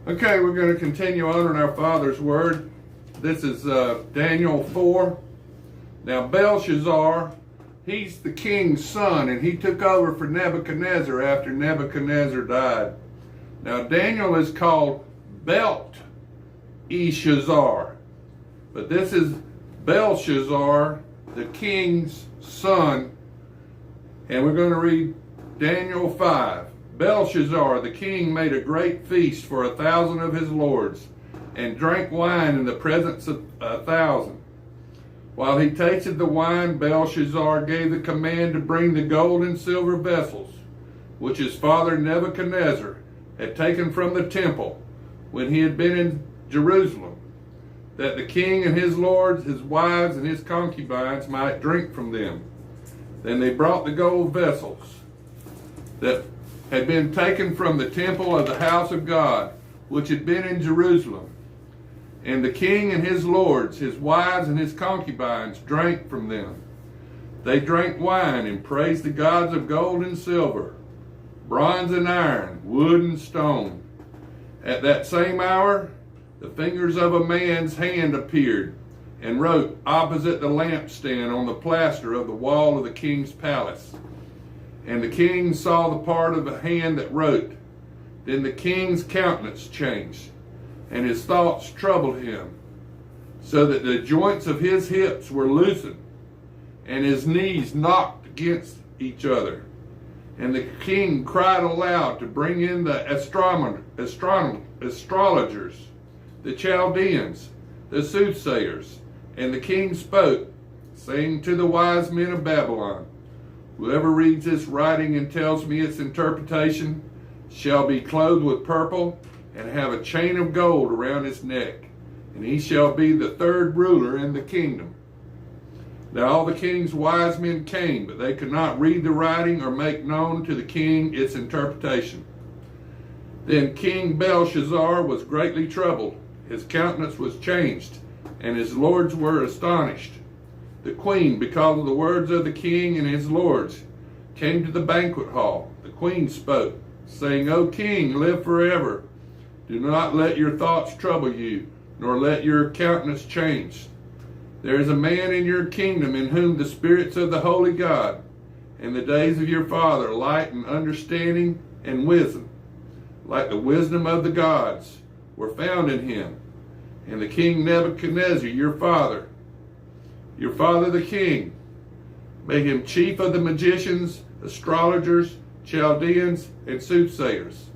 Okay, we're going to continue on in our Father's Word. This is Daniel 4. Now Belshazzar, he's the king's son, and he took over for Nebuchadnezzar after Nebuchadnezzar died. Now Daniel is called Belteshazzar, but this is Belshazzar, the king's son, and we're going to read Daniel 5. Belshazzar the king made a great feast for 1,000 of his lords, and drank wine in the presence of 1,000. While he tasted the wine, Belshazzar gave the command to bring the gold and silver vessels, which his father Nebuchadnezzar had taken from the temple when he had been in Jerusalem, that the king and his lords, his wives, and his concubines might drink from them. Then they brought the gold vessels that had been taken from the temple of the house of God, which had been in Jerusalem. And the king and his lords, his wives, and his concubines drank from them. They drank wine and praised the gods of gold and silver, bronze and iron, wood and stone. At that same hour, the fingers of a man's hand appeared and wrote opposite the lampstand on the plaster of the wall of the king's palace. And the king saw the part of the hand that wrote. Then the king's countenance changed, and his thoughts troubled him, so that the joints of his hips were loosened, and his knees knocked against each other. And the king cried aloud to bring in the astrologers, the Chaldeans, the soothsayers. And the king spoke, saying to the wise men of Babylon, whoever reads this writing and tells me its interpretation shall be clothed with purple and have a chain of gold around his neck, and he shall be the third ruler in the kingdom. Now all the king's wise men came, but they could not read the writing or make known to the king its interpretation. Then King Belshazzar was greatly troubled. His countenance was changed, and his lords were astonished. The queen, because of the words of the king and his lords, came to the banquet hall. The queen spoke, saying, O king, live forever. Do not let your thoughts trouble you, nor let your countenance change. There is a man in your kingdom in whom the spirits of the holy God, and the days of your father, light and understanding and wisdom, like the wisdom of the gods, were found in him. And the king Nebuchadnezzar, your father the king, made him chief of the magicians, astrologers, Chaldeans, and soothsayers.